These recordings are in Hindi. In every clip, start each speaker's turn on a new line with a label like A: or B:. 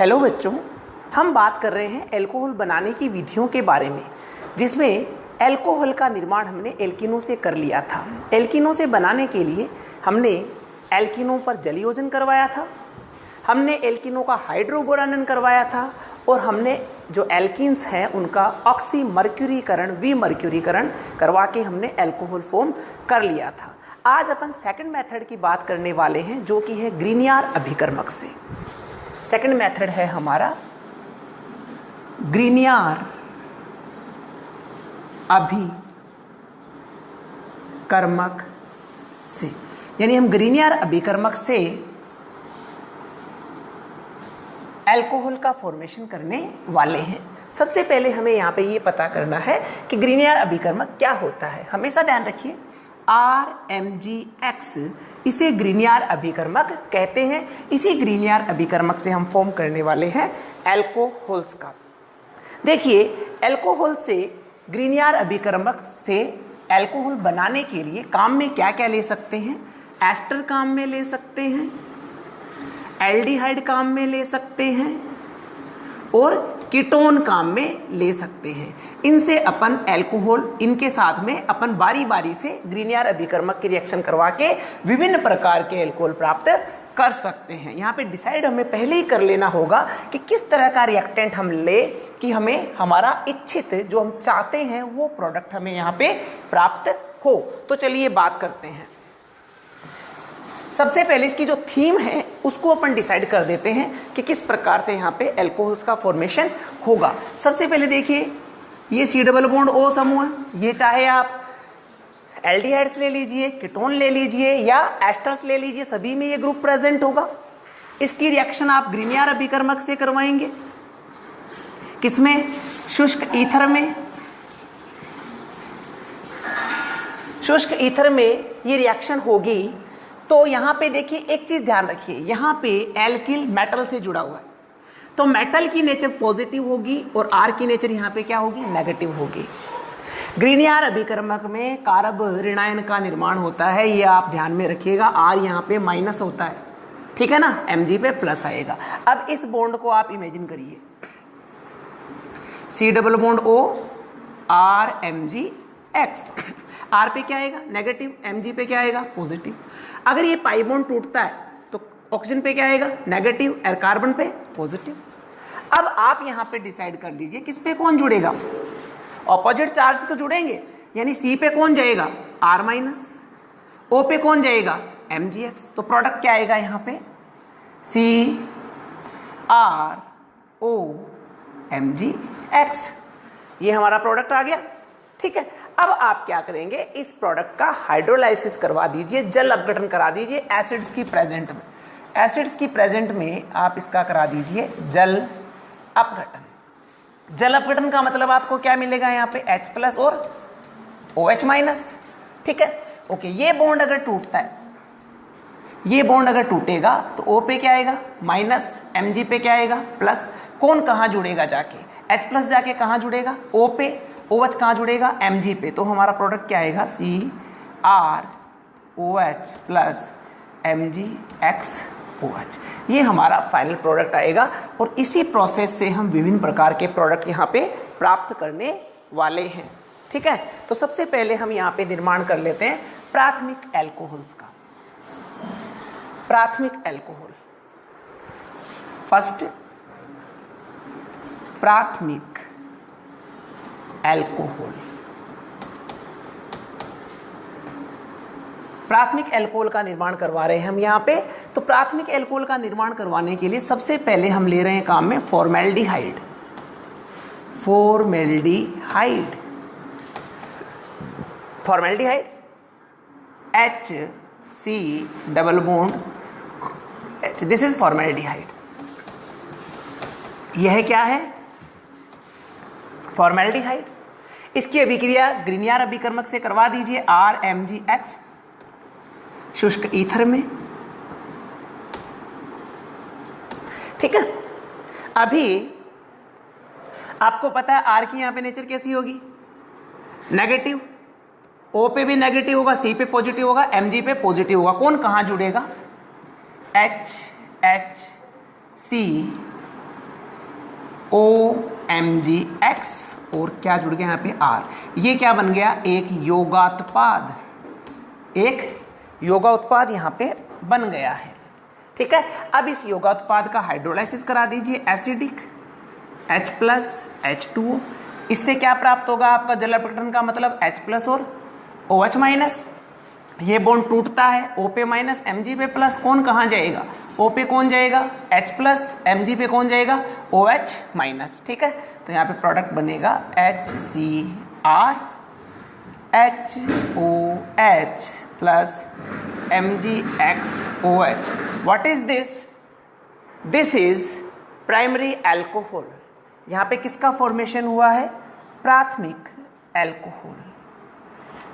A: हेलो बच्चों, हम बात कर रहे हैं अल्कोहल बनाने की विधियों के बारे में, जिसमें अल्कोहल का निर्माण हमने एल्किनों से कर लिया था। एल्किनों से बनाने के लिए हमने एल्किनों पर जलयोजन करवाया था, हमने एल्किनों का हाइड्रोबोरानन करवाया था और हमने जो एल्किन्स हैं उनका ऑक्सीमर्क्यूरीकरण विमर्क्यूरीकरण करवा के हमने अल्कोहल फॉर्म कर लिया था। आज अपन सेकंड मेथड की बात करने वाले हैं, जो कि है ग्रीनियर अभिकर्मक से। सेकंड मेथड है हमारा ग्रीनियर अभिकर्मक से, यानी हम ग्रीनियर अभिकर्मक से अल्कोहल का फॉर्मेशन करने वाले हैं। सबसे पहले हमें यहाँ पे ये पता करना है कि ग्रीनियर अभिकर्मक क्या होता है। हमेशा ध्यान रखिए, RMgX इसे ग्रीनियर अभिकर्मक कहते हैं। इसी ग्रीनियर अभिकर्मक से हम फॉर्म करने वाले हैं अल्कोहल्स का। देखिए, अल्कोहल से ग्रीनियर अभिकर्मक से अल्कोहल बनाने के लिए काम में क्या क्या ले सकते हैं। एस्टर काम में ले सकते हैं, एल्डिहाइड काम में ले सकते हैं और कीटोन काम में ले सकते हैं। इनसे अपन अल्कोहल, इनके साथ में अपन बारी बारी से ग्रीनियर अभिकर्मक की रिएक्शन करवा के विभिन्न प्रकार के अल्कोहल प्राप्त कर सकते हैं। यहाँ पे डिसाइड हमें पहले ही कर लेना होगा कि किस तरह का रिएक्टेंट हम ले कि हमें हमारा इच्छित जो हम चाहते हैं वो प्रोडक्ट हमें यहाँ पे प्राप्त हो। तो चलिए बात करते हैं। सबसे पहले इसकी जो थीम है उसको अपन डिसाइड कर देते हैं कि किस प्रकार से यहाँ पे अल्कोहल्स का फॉर्मेशन होगा। सबसे पहले देखिए, ये C डबल बॉन्ड O समूह है। ये चाहे आप एल्डिहाइड्स ले लीजिए, कीटोन ले लीजिए या एस्टर्स ले लीजिए, सभी में ये ग्रुप प्रेजेंट होगा। इसकी रिएक्शन आप ग्रीनियर अभिकर्मक से करवाएंगे। किसमें? शुष्क ईथर में। शुष्क ईथर में ये रिएक्शन होगी। तो यहाँ पे देखिए, एक चीज ध्यान रखिए, यहाँ पे एल्किल मेटल से जुड़ा हुआ है, तो मेटल की नेचर पॉजिटिव होगी और R की नेचर यहाँ पे क्या होगी? नेगेटिव होगी। ग्रीनियर अभिकर्मक में कारब ऋणायन का निर्माण होता है, ये आप ध्यान में रखिएगा। R यहाँ पे माइनस होता है, ठीक है ना, Mg पे प्लस आएगा। अब इस बॉन्ड को आप इमेजिन करिए, C double bond O RMgX। R पे क्या आएगा? नेगेटिव। Mg पे क्या आएगा? पॉजिटिव। अगर ये पाई बॉन्ड टूटता है तो ऑक्सीजन पे क्या आएगा? नेगेटिव। और कार्बन पे पॉजिटिव। अब आप यहाँ पे डिसाइड कर लीजिए किस पे कौन जुड़ेगा। ऑपोजिट चार्ज तो जुड़ेंगे, यानी C पे कौन जाएगा? R minus. O पे कौन जाएगा? MgX। तो प्रोडक्ट क्या आएगा यहाँ पे? CrOMgX। ये हमारा प्रोडक्ट आ गया, ठीक है। अब आप क्या करेंगे, इस प्रोडक्ट का हाइड्रोलाइसिस करवा दीजिए, जल अपघटन करा दीजिए एसिड्स की प्रेजेंट में। एसिड्स की प्रेजेंट में आप इसका करा दीजिए जल अपघटन। जल अपघटन का मतलब आपको क्या मिलेगा यहाँ पे? H प्लस और OH माइनस, ठीक है। ओके, ये बॉन्ड अगर टूटता है, ये बॉन्ड अगर टूटेगा तो O पे क्या आएगा? माइनस। Mg पे क्या आएगा? प्लस। कौन कहाँ जुड़ेगा जाके? H प्लस जाके कहाँ जुड़ेगा? O पे। OH कहाँ जुड़ेगा? Mg पे। तो हमारा प्रोडक्ट क्या आएगा? CrOH plus MgXOH। ये हमारा फाइनल प्रोडक्ट आएगा और इसी प्रोसेस से हम विभिन्न प्रकार के प्रोडक्ट यहाँ पे प्राप्त करने वाले हैं, ठीक है। तो सबसे पहले हम यहाँ पे निर्माण कर लेते हैं प्राथमिक अल्कोहल्स का। प्राथमिक अल्कोहल, फर्स्ट प्राथमिक अल्कोहल। प्राथमिक अल्कोहल का निर्माण करवा रहे हैं हम यहाँ पे। तो प्राथमिक अल्कोहल का निर्माण करवाने के लिए सबसे पहले हम ले रहे हैं काम में formaldehyde. Formaldehyde, formaldehyde HC double bond H, this is formaldehyde. यह क्या है? फॉर्मेल्डिहाइड। इसकी अभिक्रिया ग्रीनियर अभिकर्मक से करवा दीजिए RMgX शुष्क ईथर में, ठीक है। अभी आपको पता है R की यहां पे नेचर कैसी होगी? नेगेटिव। O पे भी नेगेटिव होगा, C पे पॉजिटिव होगा, Mg पे पॉजिटिव होगा। कौन कहां जुड़ेगा? H H C OMgX और क्या जुड़ गया यहाँ पे R। ये क्या बन गया, एक योगात्पाद, एक योगा उत्पाद यहाँ पे बन गया है। ठीक है, अब इस योगा उत्पाद का हाइड्रोलाइसिस करा दीजिए, एसिडिक H+H2O। इससे क्या प्राप्त होगा आपका जल अपघटन का मतलब H+ और OH-। ये बॉन्ड टूटता है, O पे माइनस Mg पे प्लस, कौन कहाँ जाएगा, O पे कौन जाएगा H+, Mg पे कौन जाएगा OH-। ठीक है, तो यहाँ पे प्रोडक्ट बनेगा HCr HOH plus MgXOH। What is this, this is primary alcohol. यहाँ पे किसका फॉर्मेशन हुआ है, प्राथमिक एल्कोहल।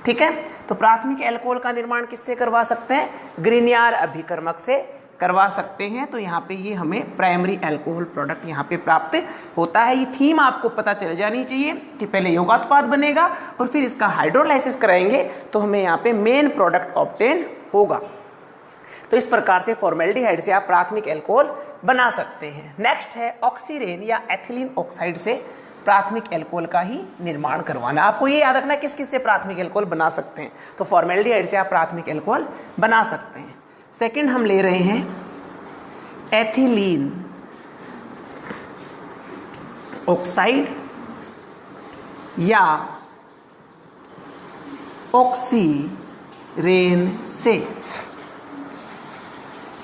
A: ठीक है, तो प्राथमिक एल्कोहल का निर्माण किससे करवा सकते हैं, ग्रिनियर अभिकर्मक से करवा सकते हैं। तो यहाँ पे ये हमें प्राइमरी एल्कोहल प्रोडक्ट यहाँ पे प्राप्त होता है। ये थीम आपको पता चल जानी चाहिए कि पहले योगात्पाद बनेगा और फिर इसका हाइड्रोलाइसिस कराएंगे तो हमें यहाँ पे मेन प्रोडक्ट ऑब्टेन होगा। तो इस प्रकार से फॉर्मेल्डिहाइड से आप प्राथमिक एल्कोहल बना सकते हैं। नेक्स्ट है ऑक्सीरेन या एथिलीन ऑक्साइड से प्राथमिक एल्कोहल का ही निर्माण करवाना। आपको ये याद रखना किस किस से प्राथमिक एल्कोहल बना सकते हैं, तो फॉर्मेल्डिहाइड से आप प्राथमिक एल्कोहल बना सकते हैं। सेकंड हम ले रहे हैं एथिलीन ऑक्साइड या ऑक्सीरेन से।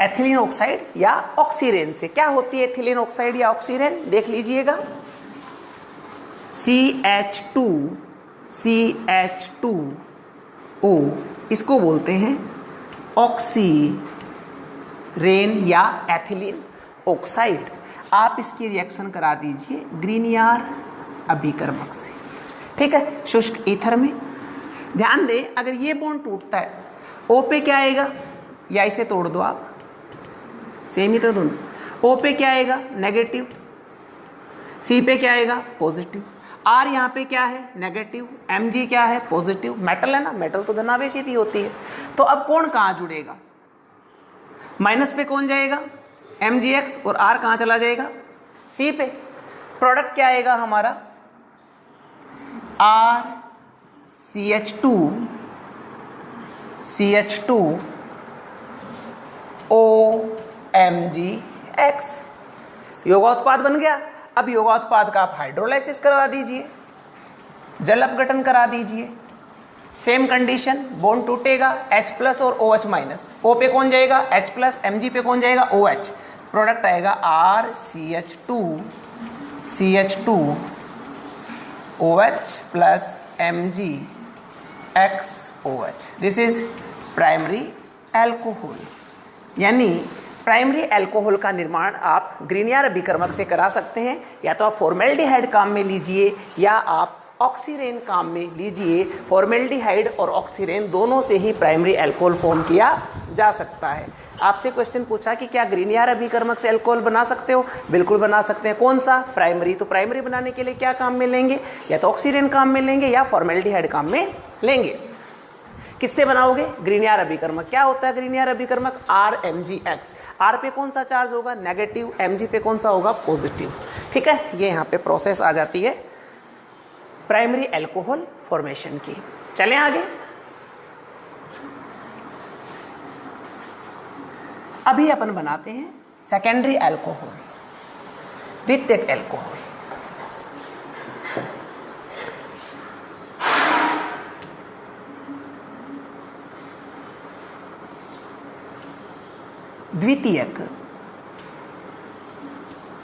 A: एथिलीन ऑक्साइड या ऑक्सीरेन से क्या होती है एथिलीन ऑक्साइड या ऑक्सीरेन, देख लीजिएगा। CH2CH2O इसको बोलते हैं ऑक्सीरेन या एथिलीन ऑक्साइड। आप इसकी रिएक्शन करा दीजिए ग्रिनियर अभिकर्मक से। ठीक है, शुष्क ईथर में। ध्यान दें, अगर ये बॉन्ड टूटता है O पे क्या आएगा, या इसे तोड़ दो आप, सेम ही तो दोनों। O पे क्या आएगा, नेगेटिव। C पे क्या आएगा, पॉजिटिव। R यहाँ पे क्या है, नेगेटिव। Mg क्या है, पॉजिटिव। मेटल है ना, मेटल तो धनावेशित ही होती है। तो अब कौन कहाँ जुड़ेगा, माइनस पे कौन जाएगा, MgX, और R कहाँ चला जाएगा, C पे। प्रोडक्ट क्या आएगा हमारा, RCH2CH2OMgX। योगा उत्पाद बन गया। अब योगा उत्पाद का आप हाइड्रोलाइसिस करवा दीजिए, जल अपघटन करा दीजिए। सेम कंडीशन, बॉन्ड टूटेगा, H+ और OH-। O पे कौन जाएगा, H+, Mg पे कौन जाएगा, OH। प्रोडक्ट आएगा RCH2CH2OH plus MgXOH। This is primary alcohol. यानी प्राइमरी एल्कोहल का निर्माण आप ग्रिनियर अभिकर्मक से करा सकते हैं, या तो आप फॉर्मेल्डिहाइड काम में लीजिए या आप ऑक्सीरेन काम में लीजिए। फॉर्मेल्डिहाइड और ऑक्सीरेन दोनों से ही प्राइमरी एल्कोहल फॉर्म किया जा सकता है। आपसे क्वेश्चन पूछा कि क्या ग्रिनियर अभिकर्मक से एल्कोहल बना सकते हो, बिल्कुल बना सकते हैं। कौन सा, प्राइमरी। तो प्राइमरी बनाने के लिए क्या काम में लेंगे, या तो ऑक्सीरेन काम में लेंगे या फॉर्मेल्डिहाइड काम में लेंगे। किससे बनाओगे, ग्रिनियर अभिकर्मक। क्या होता है ग्रिनियर अभिकर्मक, RMgX। R पे कौन सा चार्ज होगा, नेगेटिव। Mg पे कौन सा होगा, पॉजिटिव। ठीक है, ये यहाँ पे प्रोसेस आ जाती है प्राइमरी एल्कोहल फॉर्मेशन की। चलें आगे। अभी अपन बनाते हैं सेकेंडरी एल्कोहल, द्वितीयक एल्कोहल। द्वितीयक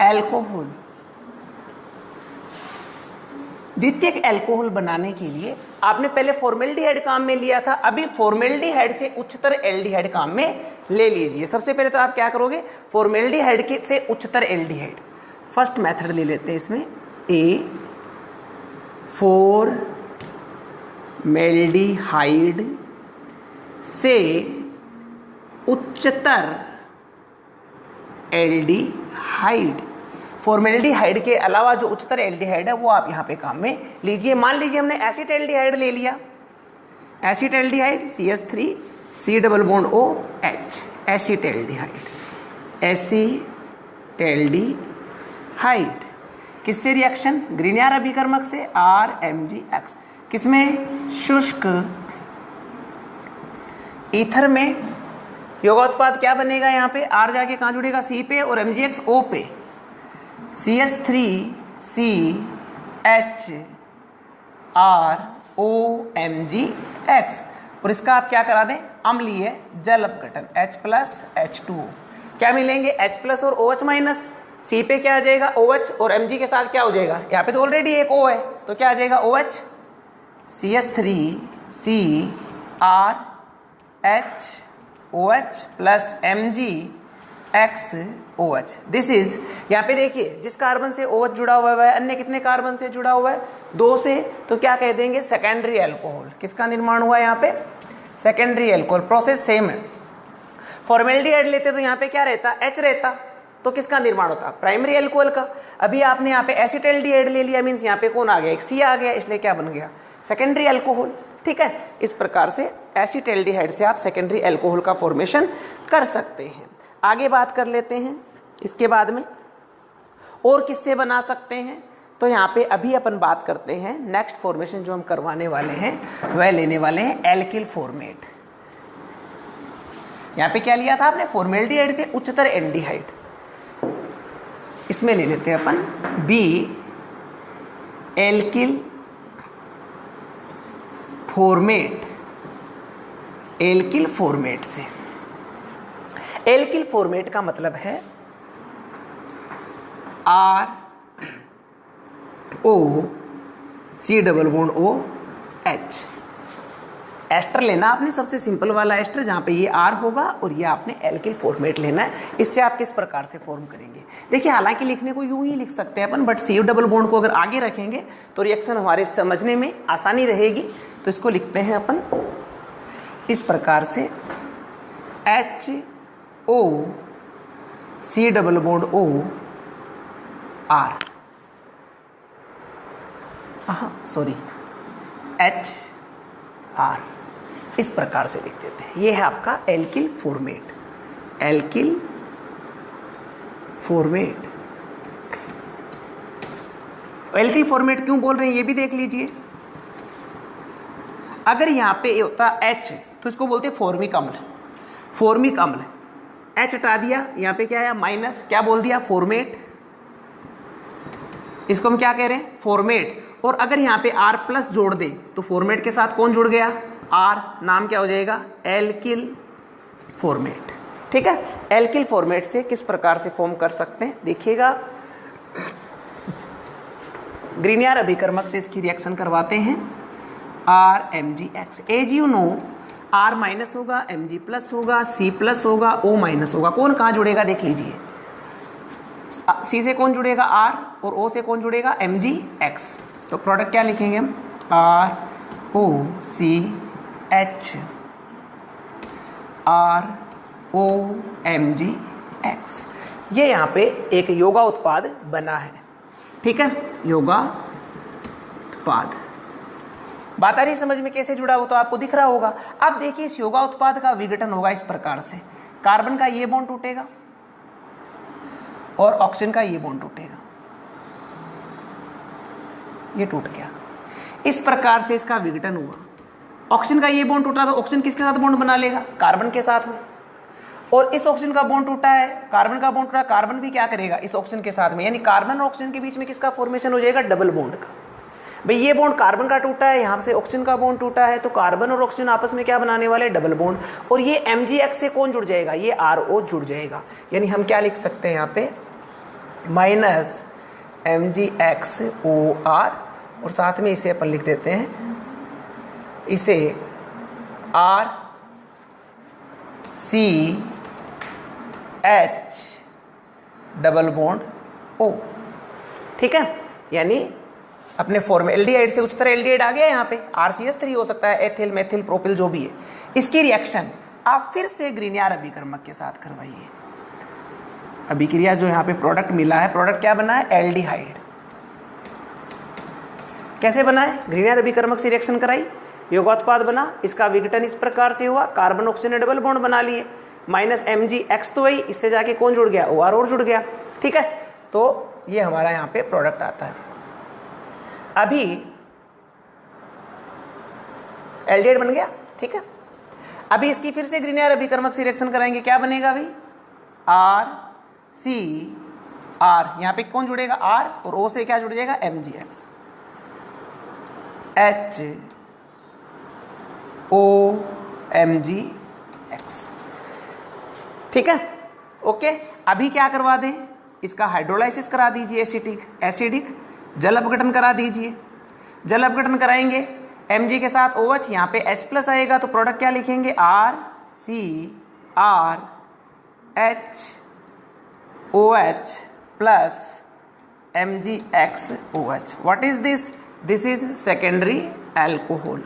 A: एल्कोहल। द्वितीयक एल्कोहल बनाने के लिए आपने पहले फॉर्मेल्डिहाइड काम में लिया था, अभी फॉर्मेल्डिहाइड से उच्चतर एल्डिहाइड काम में ले लीजिए। सबसे पहले तो आप क्या करोगे, फॉर्मेल्डिहाइड के से उच्चतर एल्डिहाइड। फर्स्ट मेथड ले लेते हैं इसमें, फॉर्मेल्डिहाइड से उच्चतर एल्डिहाइड। फॉर्मेल्डिहाइड के अलावा जो उच्चतर एल्डिहाइड है वो आप यहाँ पे काम में लीजिए। मान लीजिए हमने एसिटेल्डिहाइड ले लिया, acetaldehyde CH3C double bond OH, acetaldehyde. Acetaldehyde किससे रिएक्शन? ग्रीनियर अभिकर्मक से, RMgX। किसमें? शुष्क ईथर में। योगात्पाद क्या बनेगा यहाँ पे? R जाके कहाँ जुड़ेगा? C पे, और MgX O पे। CH3CHROMgX। और इसका आप क्या करा दें? अम्लीय जल अपघटन H+H2O। क्या मिलेंगे? H+ और OH-। C पे क्या आ जाएगा? OH, और Mg के साथ क्या हो जाएगा? यहाँ पे तो ऑलरेडी एक O है, तो क्या आ जाएगा? OH। CH3CrHOH plus MgXOH। This is, यहाँ पे देखिए जिस कार्बन से OH जुड़ा हुआ है, अन्य कितने कार्बन से जुड़ा हुआ है? 2 से। तो क्या कह देंगे? Secondary alcohol. किसका निर्माण हुआ है यहाँ पे? Secondary alcohol. प्रोसेस सेम है। फॉर्मेल्डिहाइड लेते तो यहाँ पे क्या रहता? H रहता, तो किसका निर्माण होता? प्राइमरी एल्कोहल का। अभी आपने यहाँ पे एसिटाल्डिहाइड ले लिया, मीन्स यहाँ पे कौन आ गया? एक C आ गया, इसलिए क्या बन गया? Secondary alcohol. ठीक है, इस प्रकार से एसिटाल्डिहाइड से आप सेकेंडरी एल्कोहल का फॉर्मेशन कर सकते हैं। आगे बात कर लेते हैं इसके बाद में और किससे बना सकते हैं। तो यहाँ पे अभी अपन बात करते हैं नेक्स्ट फॉर्मेशन जो हम करवाने वाले हैं, वह लेने वाले हैं एल्किल फॉर्मेट। यहाँ पे क्या लिया था आपने? फॉर्मेल्डिहाइड से उच्चतर एल्डिहाइड। इसमें ले लेते हैं अपन B alkyl formate. Alkyl formate से, एल्किल फॉर्मेट का मतलब है ROC⸻OH। एस्टर लेना आपने, सबसे सिंपल वाला एस्टर, जहां पे ये R होगा, और ये आपने एल्किल फॉर्मेट लेना है। इससे आप किस प्रकार से फॉर्म करेंगे? देखिए, हालांकि लिखने को यूं ही लिख सकते हैं अपन, बट C डबल बॉन्ड को अगर आगे रखेंगे तो रिएक्शन हमारे समझने में आसानी रहेगी। तो इसको लिखते हैं अपन इस प्रकार से HOC⸻OR। HR। इस प्रकार से लिख देते हैं। ये है आपका alkyl formate. Alkyl formate. Alkyl format क्यों बोल रहे हैं ये भी देख लीजिए। अगर यहां पे ये होता H, तो इसको बोलते हैं फॉर्मिक अम्ल। फॉर्मिक अम्ल, H हटा दिया, यहां पे क्या है? माइनस, क्या बोल दिया? फॉर्मेट। इसको हम क्या कह रहे हैं? फॉर्मेट। और अगर यहां पे R+ जोड़ दे तो फॉर्मेट के साथ कौन जुड़ गया? R। नाम क्या हो जाएगा? Alkyl format. ठीक है, एल्किल फॉर्मेट से किस प्रकार से फॉर्म कर सकते हैं देखिएगा। ग्रीनियर अभिकर्मक से इसकी रिएक्शन करवाते हैं RMgX। As you know, R- होगा, Mg+ होगा, C+ होगा, O- होगा। कौन कहाँ जुड़ेगा देख लीजिए। C से कौन जुड़ेगा? R, और O से कौन जुड़ेगा? MgX। तो प्रोडक्ट क्या लिखेंगे हम? ROCH ये यहाँ पे एक योगा उत्पाद बना है। ठीक है, योगा उत्पाद। बात आ रही समझ में कैसे जुड़ा हो? तो आपको दिख रहा होगा। अब देखिए, इस योगा उत्पाद का विघटन होगा इस प्रकार से। कार्बन का ये बॉन्ड टूटेगा और ऑक्सीजन का ये बॉन्ड टूटेगा। ये टूट गया। इस प्रकार से इसका विघटन हुआ। ऑक्सीजन का ये बॉन्ड टूटा तो ऑक्सीजन किसके साथ बॉन्ड बना लेगा? कार्बन के साथ में। और इस ऑक्सीजन का बॉन्ड टूटा है, कार्बन का बॉन्ड टूटा, कार्बन भी क्या करेगा? इस ऑक्सीजन के साथ में, यानी कार्बन और ऑक्सीजन के बीच में किसका फॉर्मेशन हो जाएगा? डबल बॉन्ड का। भाई ये बॉन्ड कार्बन का टूटा है, यहाँ से ऑक्सीजन का बॉन्ड टूटा है, तो कार्बन और ऑक्सीजन आपस में क्या बनाने वाले? Double bond. और ये Mgx से कौन जुड़ जाएगा? ये RO जुड़ जाएगा। यानी हम क्या लिख सकते हैं यहाँ पे? -MgXOR, और साथ में इसे अपन लिख देते हैं, इसे RCH डबल बॉन्ड O। ठीक है, यानी अपने फॉर्मेल्डिहाइड से उच्चतर एल्डिहाइड आ गया यहाँ पे। RCH3 हो सकता है, एथिल, मेथिल, प्रोपिल, जो भी है। इसकी रिएक्शन आप फिर से ग्रीनियर अभिकर्मक के साथ करवाइए। अभिक्रिया जो यहाँ पे प्रोडक्ट मिला है, प्रोडक्ट क्या बना है? एल्डिहाइड। कैसे बना है? ग्रीनियर अभिकर्मक से रिएक्शन कराई, योगात्पाद बना, इसका विघटन इस प्रकार से हुआ, कार्बन ऑक्सीजन ने डबल बॉन्ड बना लिए, -Mgx तो वही, इससे जाके कौन जुड़ गया? OR और जुड़ गया। ठीक है, तो ये हमारा यहाँ पे प्रोडक्ट आता है। अभी एल्डिहाइड बन गया, ठीक है। अभी इसकी फिर से ग्रीनियर अभिकर्मक से रिएक्शन कराएंगे, क्या बनेगा भाई, आर सी आर, यहाँ पे कौन जुड़ेगा, आर, और ओ से क्या जुड़ जाएगा, MgX, H O MgX, ठीक है, ओके। अभी क्या करवा दें, इसका हाइड्रोलाइसिस करा दीजिए, एसिडिक जल अपघटन करा दीजिए। जल अपघटन कराएंगे Mg के साथ OH, यहाँ पे H+ आएगा, तो प्रोडक्ट क्या लिखेंगे, RCrOH plus MgXOH। What is this, this is secondary alcohol.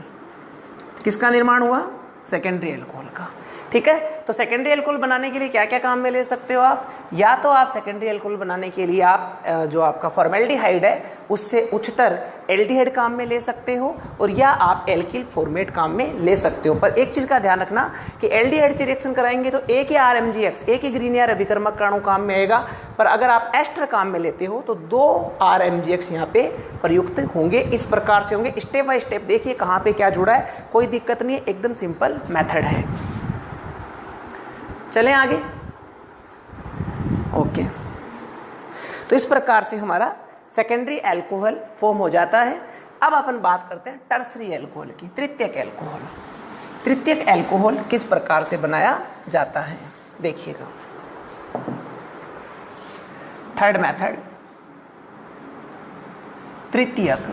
A: किसका निर्माण हुआ, सेकेंडरी एल्कोहल का, ठीक है। तो सेकेंडरी एल्कोहल बनाने के लिए क्या क्या काम में ले सकते हो आप, या तो आप सेकेंडरी एल्कोहल बनाने के लिए आप जो आपका फॉर्मेल्डिहाइड है उससे उच्चतर एल्डिहाइड काम में ले सकते हो, और या आप एल्किल फॉर्मेट काम में ले सकते हो। पर एक चीज का ध्यान रखना कि एल्डिहाइड से रिएक्शन कराएंगे तो एक ही RMgX, एक ही ग्रीनियर अभिकर्मक अणु काम में आएगा, पर अगर आप एस्टर काम में लेते हो तो 2 RMgX यहाँ पे प्रयुक्त होंगे। इस प्रकार से होंगे, स्टेप बाय स्टेप देखिए कहाँ पे क्या जुड़ा है, कोई दिक्कत नहीं है, एकदम सिंपल मेथड है। चलें आगे, ओके। तो इस प्रकार से हमारा सेकेंडरी एल्कोहल फॉर्म हो जाता है। अब अपन बात करते हैं टर्सरी एल्कोहल की, तृतीयक एल्कोहल। तृतीयक एल्कोहल किस प्रकार से बनाया जाता है, देखिएगा। थर्ड मेथड, तृतीयक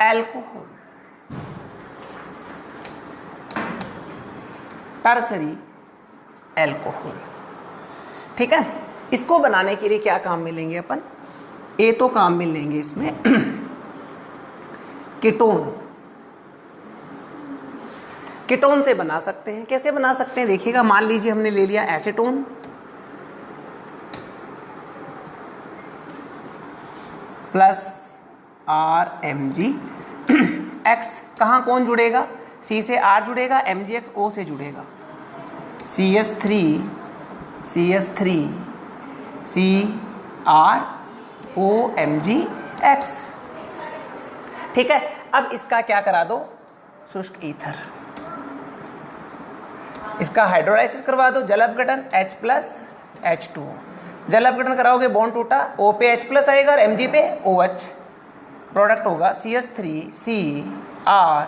A: एल्कोहल, टर्सरी एल्कोहल, ठीक है। इसको बनाने के लिए क्या काम मिलेंगे अपन, ए तो काम मिलेंगे इसमें कीटोन। कीटोन से बना सकते हैं, कैसे बना सकते हैं देखिएगा। मान लीजिए हमने ले लिया एसीटोन प्लस RMgX, कहाँ कौन जुड़ेगा, C से R जुड़ेगा, MgX O से जुड़ेगा, CH3CH3CrOMgX, ठीक है। अब इसका क्या करा दो, शुष्क ईथर, इसका हाइड्रोलाइसिस करवा दो, जल अपघटन H+H2, जल अपघटन कराओगे बॉन्ड टूटा, O पे H+ आएगा और Mg पे OH, प्रोडक्ट होगा CH3CR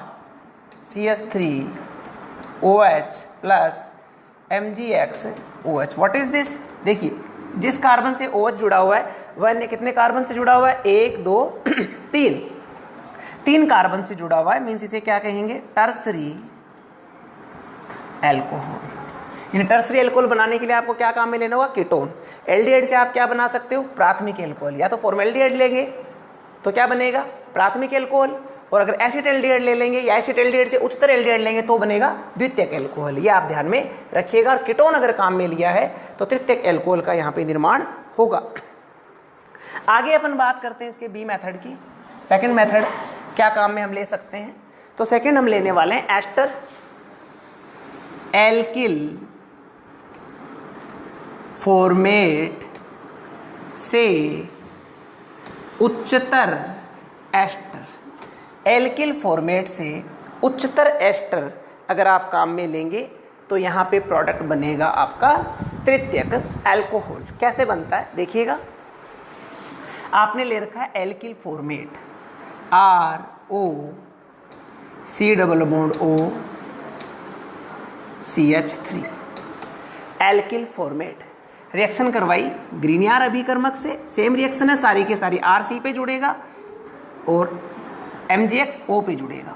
A: plus MgXOH। What is this, देखिए जिस कार्बन से OH जुड़ा हुआ है वह कितने कार्बन से जुड़ा हुआ है, 1 2 3 कार्बन से जुड़ा हुआ है, मीन्स इसे क्या कहेंगे, टर्सरी एल्कोहल। यानी टर्सरी एल्कोहल बनाने के लिए आपको क्या काम में लेना होगा, कीटोन। एल्डिहाइड से आप क्या बना सकते हो, प्राथमिक एल्कोहल, या तो फॉर्मेल्डिहाइड लेंगे तो क्या बनेगा, प्राथमिक एल्कोहल, और अगर एसिटेल्डिहाइड ले लेंगे या एसिटेल्डिहाइड से उच्चतर एल्डिहाइड लेंगे तो बनेगा द्वितीयक एल्कोहल। ये आप ध्यान में रखिएगा। और कीटोन अगर काम में लिया है तो तृतीयक एल्कोहल का यहाँ पे निर्माण होगा। आगे अपन बात करते हैं इसके बी मेथड की। सेकंड मेथड क्या काम में हम ले सकते हैं, तो सेकंड हम लेने वाले हैं एस्टर एल्किल फॉर्मेट से उच्चतर एस्टर। एल्किल फॉर्मेट से उच्चतर एस्टर अगर आप काम में लेंगे तो यहाँ पे प्रोडक्ट बनेगा आपका तृतीयक एल्कोहल। कैसे बनता है देखिएगा, आपने ले रखा है alkyl format, ROC≡O CH3, alkyl format. Reaction करवाई ग्रीनियर अभिकर्मक से, सेम रिएक्शन है, सारी के सारी RC पे जुड़ेगा और MgX O पे जुड़ेगा।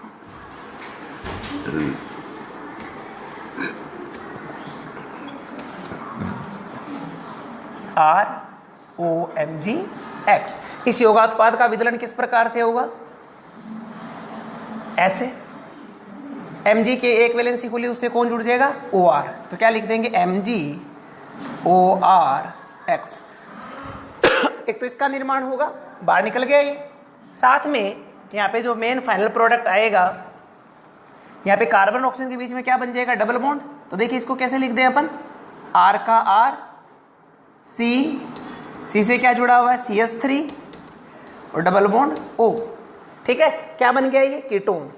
A: ROMgX। इस योगात्पाद का विदलन किस प्रकार से होगा, ऐसे, Mg के एक वैलेंसी खुली उससे कौन जुड़ जाएगा, OR, तो क्या लिख देंगे MgORX। एक तो इसका निर्माण होगा, बाहर निकल गया ये, साथ में यहाँ पे जो मेन फाइनल प्रोडक्ट आएगा, यहाँ पे कार्बन ऑक्सीजन के बीच में क्या बन जाएगा, डबल बॉन्ड। तो देखिए इसको कैसे लिख दें अपन, R का R C C से क्या जुड़ा हुआ है, CH3 और डबल बॉन्ड O। ठीक है, क्या बन गया ये, कीटोन।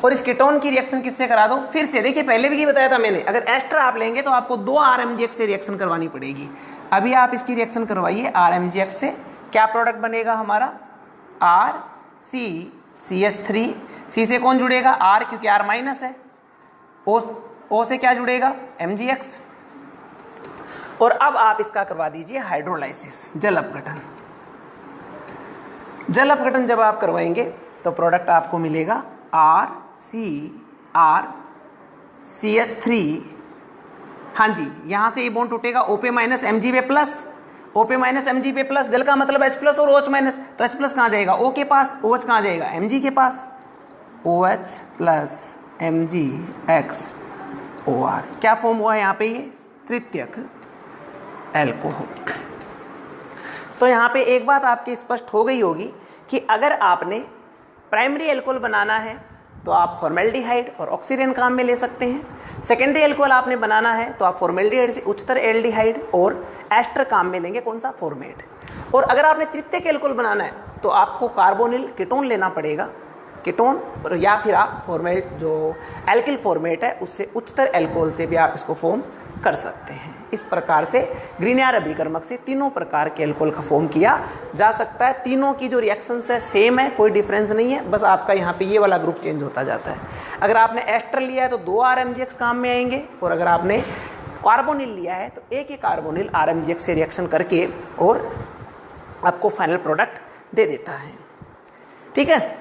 A: और इस कीटोन की रिएक्शन किससे करा दो, फिर से देखिए पहले भी बताया था मैंने, अगर एस्टर आप लेंगे तो आपको 2 RMgX से रिएक्शन करवानी पड़ेगी। अभी आप इसकी रिएक्शन करवाइए RMgX से, क्या प्रोडक्ट बनेगा हमारा, RCCH3। C से कौन जुड़ेगा, R, क्योंकि R माइनस है। O से क्या जुड़ेगा, MgX। और अब आप इसका करवा दीजिए हाइड्रोलाइसिस, जल अपघटन। जल अपघटन जब आप करवाएंगे तो प्रोडक्ट आपको मिलेगा RCRCH3। हाँ जी, यहां से ये बॉन्ड टूटेगा, OP minus MgP plus, OP minus MgP plus, जल का मतलब H प्लस और OH माइनस, तो H प्लस कहाँ जाएगा, O के पास, OH कहाँ जाएगा, Mg के पास, OH प्लस MgXOR। क्या फॉर्म हुआ है यहाँ पे, ये तृतीयक एल्कोहल। तो यहाँ पे एक बात आपकी स्पष्ट हो गई होगी कि अगर आपने प्राइमरी एल्कोहल बनाना है तो आप फॉर्मेल्डिहाइड और ऑक्सीडेंट काम में ले सकते हैं। सेकेंडरी एल्कोहल आपने बनाना है तो आप फॉर्मेल्डिहाइड से उच्चतर एल्डिहाइड और एस्टर काम में लेंगे, कौन सा, फॉर्मेट। और अगर आपने तृतीयक एल्कोहल बनाना है तो आपको कार्बोनिल कीटोन लेना पड़ेगा, कीटोन, और या फिर आप फॉर्मेट जो एल्किल फॉर्मेट है उससे उच्चतर एल्कोहल से भी आप इसको फॉर्म कर सकते हैं। इस प्रकार से ग्रीनियर अभिकर्मक से तीनों प्रकार के एल्कोहल का फॉर्म किया जा सकता है। तीनों की जो रिएक्शंस है सेम है, कोई डिफरेंस नहीं है, बस आपका यहाँ पे ये वाला ग्रुप चेंज होता जाता है। अगर आपने एस्टर लिया है तो 2 RMgX काम में आएंगे, और अगर आपने कार्बोनिल लिया है तो एक ही कार्बोनिल RMgX से रिएक्शन करके और आपको फाइनल प्रोडक्ट दे देता है। ठीक है,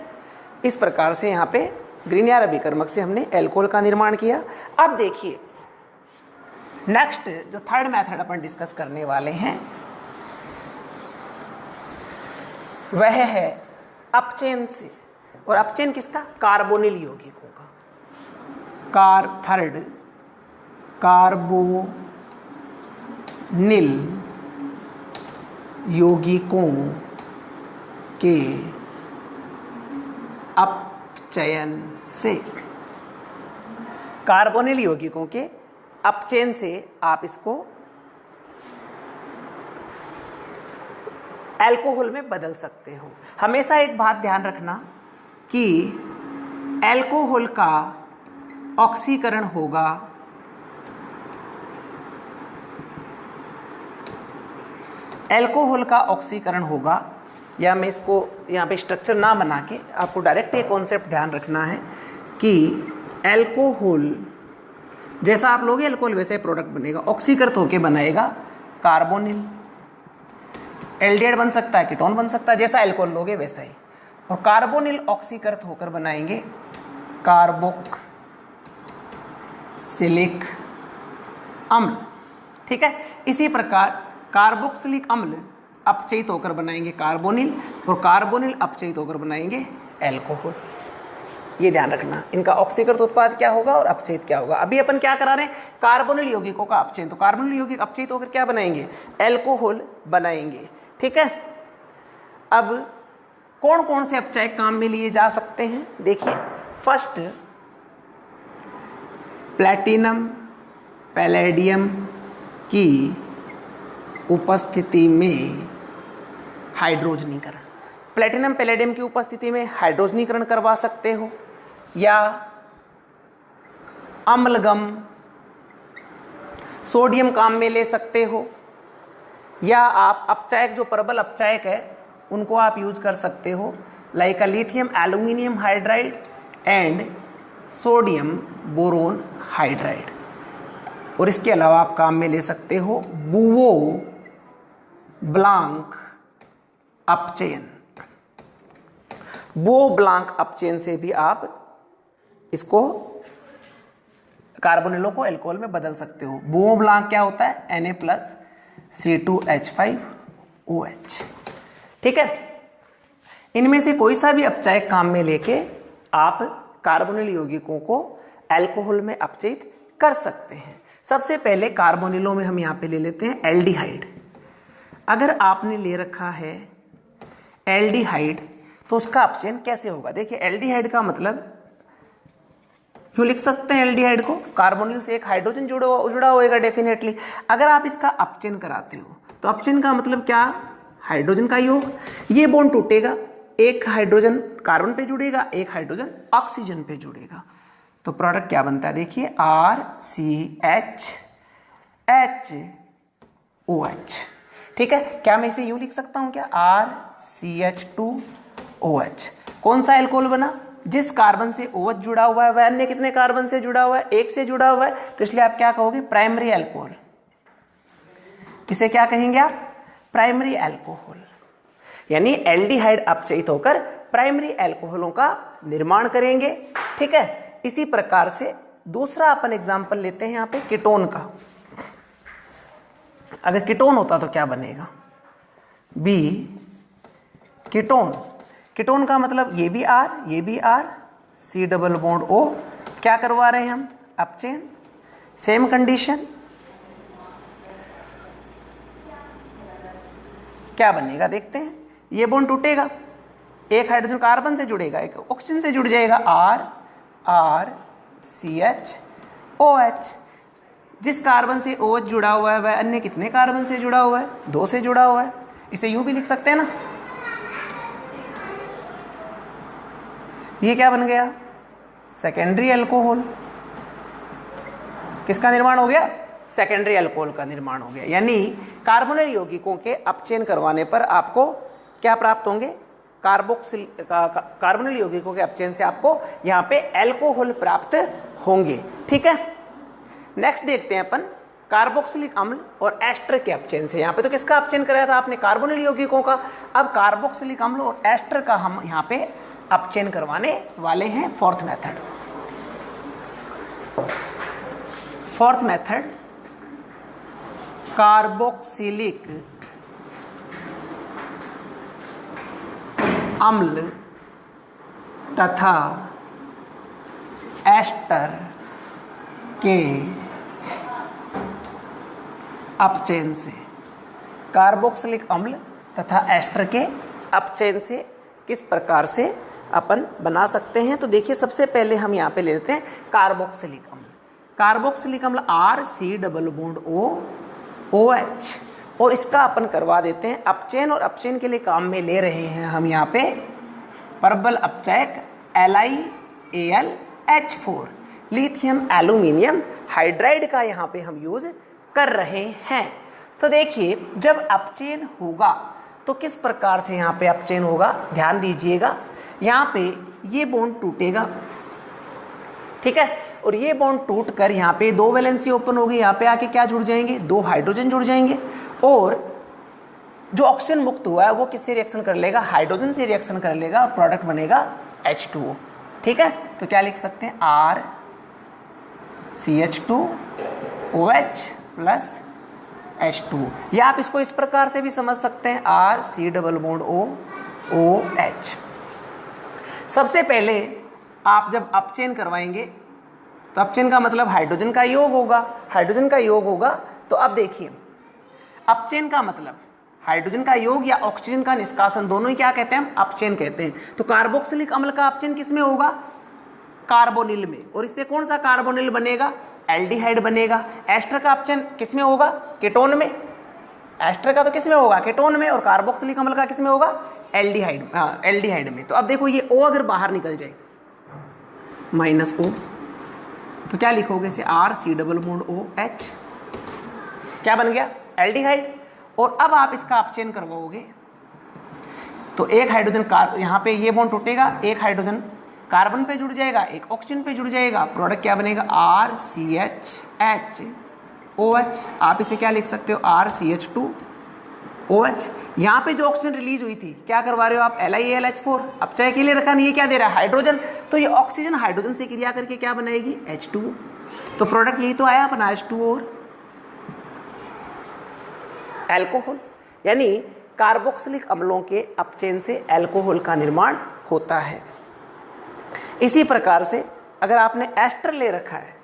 A: इस प्रकार से यहाँ पे ग्रीनियर अभिकर्मक से हमने एल्कोहल का निर्माण किया। अब देखिए नेक्स्ट जो थर्ड मेथड अपन डिस्कस करने वाले हैं वह है अपचयन से। और अपचयन किसका, कार्बोनिल यौगिकों का। थर्ड कार्बोनिल यौगिकों के अपचयन से। कार्बोनिल यौगिकों के अपचयन से आप इसको एल्कोहल में बदल सकते हो। हमेशा एक बात ध्यान रखना कि एल्कोहल का ऑक्सीकरण होगा या मैं इसको यहाँ पे स्ट्रक्चर ना बना के आपको डायरेक्ट ये कॉन्सेप्ट ध्यान रखना है कि एल्कोहल जैसा आप लोगे एल्कोहल वैसे ही प्रोडक्ट बनेगा, ऑक्सीकृत होके बनाएगा कार्बोनिल। एल्डिहाइड बन सकता है, कीटोन बन सकता है, जैसा एल्कोहल लोगे वैसा ही। और कार्बोनिल ऑक्सीकृत होकर बनाएंगे कार्बोक्सिलिक अम्ल। ठीक है, इसी प्रकार कार्बोक्सिलिक अम्ल अपचयित होकर बनाएंगे कार्बोनिल, और कार्बोनिल अपचयित होकर बनाएंगे एल्कोहल। ये ध्यान रखना, इनका ऑक्सीकृत उत्पाद क्या होगा और अपचयित क्या होगा। अभी अपन क्या करा रहे हैं, कार्बोनिल यौगिकों का अपचयन। तो कार्बोनिल यौगिक अपचयित होकर क्या बनाएंगे, एल्कोहल बनाएंगे। ठीक है, अब कौन कौन से अपचयक काम में लिए जा सकते हैं, देखिए। फर्स्ट, प्लैटिनम पैलेडियम की उपस्थिति में हाइड्रोजनीकरण। प्लैटिनम पैलेडियम की उपस्थिति में हाइड्रोजनीकरण करवा सकते हो, या अम्लगम सोडियम काम में ले सकते हो, या आप अपचायक जो प्रबल अपचायक है उनको आप यूज कर सकते हो, like lithium aluminium hydride and sodium boron hydride. और इसके अलावा आप काम में ले सकते हो बुओ ब्लांक अपचयन। बुओ ब्लांक अपचयन से भी आप इसको कार्बोनिलों को एल्कोहल में बदल सकते हो। बुओ ब्लांक क्या होता है, Na+C2H5OH। ठीक है, इनमें से कोई सा भी अपचायक काम में लेके आप कार्बोनिल यौगिकों को एल्कोहल में अपचयित कर सकते हैं। सबसे पहले कार्बोनिलों में हम यहां पे ले लेते हैं एल्डिहाइड। अगर आपने ले रखा है एल्डिहाइड तो उसका अपचयन कैसे होगा, देखिए एल्डिहाइड का मतलब यूँ लिख सकते हैं एल्डिहाइड को, कार्बोनिल से एक हाइड्रोजन जुड़ा होएगा डेफिनेटली। अगर आप इसका अपचयन कराते हो तो अपचयन का मतलब क्या, हाइड्रोजन का योग, ये बॉन्ड टूटेगा, एक हाइड्रोजन कार्बन पे जुड़ेगा, एक हाइड्रोजन ऑक्सीजन पे जुड़ेगा, तो प्रोडक्ट क्या बनता है देखिए RCHHOH। ठीक है, क्या मैं इसे यूं लिख सकता हूं क्या, RCH2OH। कौन सा एल्कोहल बना, जिस कार्बन से OH जुड़ा हुआ है वह अन्य कितने कार्बन से जुड़ा हुआ है, एक से जुड़ा हुआ है, तो इसलिए आप क्या कहोगे, प्राइमरी एल्कोहल। इसे क्या कहेंगे आप, प्राइमरी एल्कोहल। यानी एल्डिहाइड अपचयित होकर प्राइमरी एल्कोहलों का निर्माण करेंगे। ठीक है, इसी प्रकार से दूसरा अपन एग्जांपल लेते हैं यहां पे कीटोन का। अगर कीटोन होता तो क्या बनेगा, बी कीटोन। कीटोन का मतलब ये भी R, ये भी R, C double bond O, क्या करवा रहे हैं हम, अपचयन। सेम कंडीशन, क्या बनेगा देखते हैं, ये बॉन्ड टूटेगा, एक हाइड्रोजन कार्बन से जुड़ेगा, एक ऑक्सीजन से जुड़ जाएगा, RCHOH। जिस कार्बन से OH जुड़ा हुआ है वह अन्य कितने कार्बन से जुड़ा हुआ है, 2 से जुड़ा हुआ है। इसे यूं भी लिख सकते हैं ना, ये क्या बन गया, सेकेंडरी अल्कोहल। किसका निर्माण हो गया, सेकेंडरी अल्कोहल का निर्माण हो गया। यानी कार्बोनिल यौगिकों के अपचयन करवाने पर आपको क्या प्राप्त होंगे, कार्बोनिल यौगिकों के अपचयन से आपको यहाँ पे अल्कोहल प्राप्त होंगे। ठीक है, नेक्स्ट देखते हैं अपन कार्बोक्सिलिक अम्ल और एस्टर के अपचयन से। यहाँ पे तो किसका अपचयन कराया था आपने, कार्बोनिल यौगिकों का। अब कार्बोक्सिलिक अम्ल और एस्टर का हम यहाँ पे अपचयन करवाने वाले हैं। फोर्थ मेथड कार्बोक्सिलिक अम्ल तथा एस्टर के अपचयन से। कार्बोक्सिलिक अम्ल तथा एस्टर के अपचयन से किस प्रकार से अपन बना सकते हैं, तो देखिए सबसे पहले हम यहाँ पे ले लेते हैं कार्बोक्सिलिक अम्ल। कार्बोक्सिलिक अम्ल RC डबल बॉन्ड OH, और इसका अपन करवा देते हैं अपचयन। और अपचयन के लिए काम में ले रहे हैं हम यहाँ पे प्रबल अपचयक LiAlH4, लिथियम एल्यूमिनियम हाइड्राइड का यहाँ पे हम यूज कर रहे हैं। तो देखिए जब अपचयन होगा तो किस प्रकार से यहाँ पे अपचयन होगा, ध्यान दीजिएगा। यहाँ पे ये बॉन्ड टूटेगा, ठीक है, और ये बॉन्ड टूट कर यहाँ पे 2 वैलेंसी ओपन होगी, यहाँ पे आके क्या जुड़ जाएंगे, 2 हाइड्रोजन जुड़ जाएंगे, और जो ऑक्सीजन मुक्त हुआ है वो किससे रिएक्शन कर लेगा, हाइड्रोजन से रिएक्शन कर लेगा, और प्रोडक्ट बनेगा H2O। ठीक है, तो क्या लिख सकते हैं, RCH2OH प्लस H2O, या आप इसको इस प्रकार से भी समझ सकते हैं RC डबल बॉन्ड OH। सबसे पहले आप जब अपचयन करवाएंगे तो अपचयन का मतलब हाइड्रोजन का योग होगा, हाइड्रोजन का योग होगा। तो अब देखिए अपचयन का मतलब हाइड्रोजन का योग या ऑक्सीजन का निष्कासन, दोनों ही क्या कहते हैं, हम अपचयन कहते हैं। तो कार्बोक्सिलिक अम्ल का अपचयन किस में होगा, कार्बोनिल में, और इससे कौन सा कार्बोनिल बनेगा, एल्डिहाइड बनेगा। एस्टर का अपचयन किस में होगा, कीटोन में। एस्टर का तो किस में होगा, कीटोन में, और कार्बोक्सिलिक अम्ल का किस में होगा, एल्डिहाइड, एल्डिहाइड में। तो अब देखो ये O अगर बाहर निकल जाए -O, तो क्या लिखोगे इसे, RC डबल बॉन्ड OH, क्या बन गया, एल्डिहाइड। और अब आप इसका अपचयन करवाओगे तो एक हाइड्रोजन यहाँ पे ये बॉन्ड टूटेगा, एक हाइड्रोजन कार्बन पे जुड़ जाएगा, एक ऑक्सीजन पे जुड़ जाएगा, प्रोडक्ट क्या बनेगा, RCHHOH। आप इसे क्या लिख सकते हो, RCH2OH। यहाँ पे जो ऑक्सीजन रिलीज हुई थी क्या करवा रहे हो आप, LiAlH4, अपचय के लिए रखा नहीं, ये क्या दे रहा है, हाइड्रोजन। तो ये ऑक्सीजन हाइड्रोजन से क्रिया करके क्या बनाएगी, H2O। तो प्रोडक्ट यही तो आया अपना H2O और अल्कोहल। यानी कार्बोक्सिलिक अम्लों के अपचयन से अल्कोहल का निर्माण होता है। इसी प्रकार से अगर आपने एस्टर ले रखा है,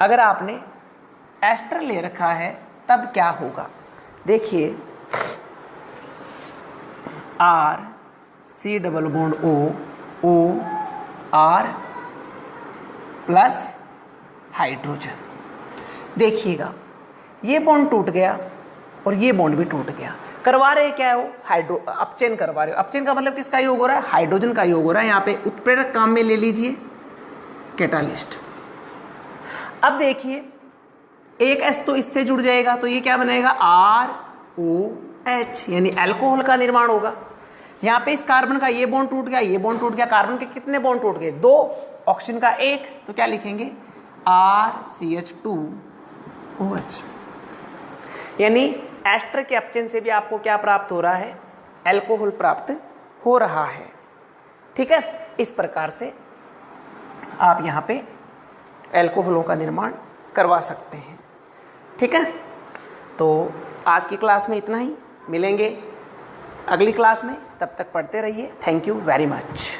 A: अगर आपने एस्टर ले रखा है तब क्या होगा, देखिए RC double bond O, R plus hydrogen. देखिएगा ये बॉन्ड टूट गया और ये बॉन्ड भी टूट गया। करवा रहे क्या हो, हाइड्रो अपचयन करवा रहे हो। अपचयन का मतलब किसका योग हो रहा है, हाइड्रोजन का योग हो रहा है। यहाँ पे उत्प्रेरक काम में ले लीजिए कैटालिस्ट। अब देखिए एक एस तो इससे जुड़ जाएगा तो ये क्या बनेगा, ROH, यानी अल्कोहल का निर्माण होगा। यहाँ पे इस कार्बन का ये बॉन्ड टूट गया, ये बॉन्ड टूट गया। कार्बन के कितने बॉन्ड टूट गए, 2, ऑक्सीजन का 1, तो क्या लिखेंगे RCH2OH। यानी एस्टर के अपचयन से भी आपको क्या प्राप्त हो रहा है, अल्कोहल प्राप्त हो रहा है। ठीक है, इस प्रकार से आप यहाँ पे अल्कोहलों का निर्माण करवा सकते हैं। ठीक है, तो आज की क्लास में इतना ही, मिलेंगे अगली क्लास में, तब तक पढ़ते रहिए। Thank you very much.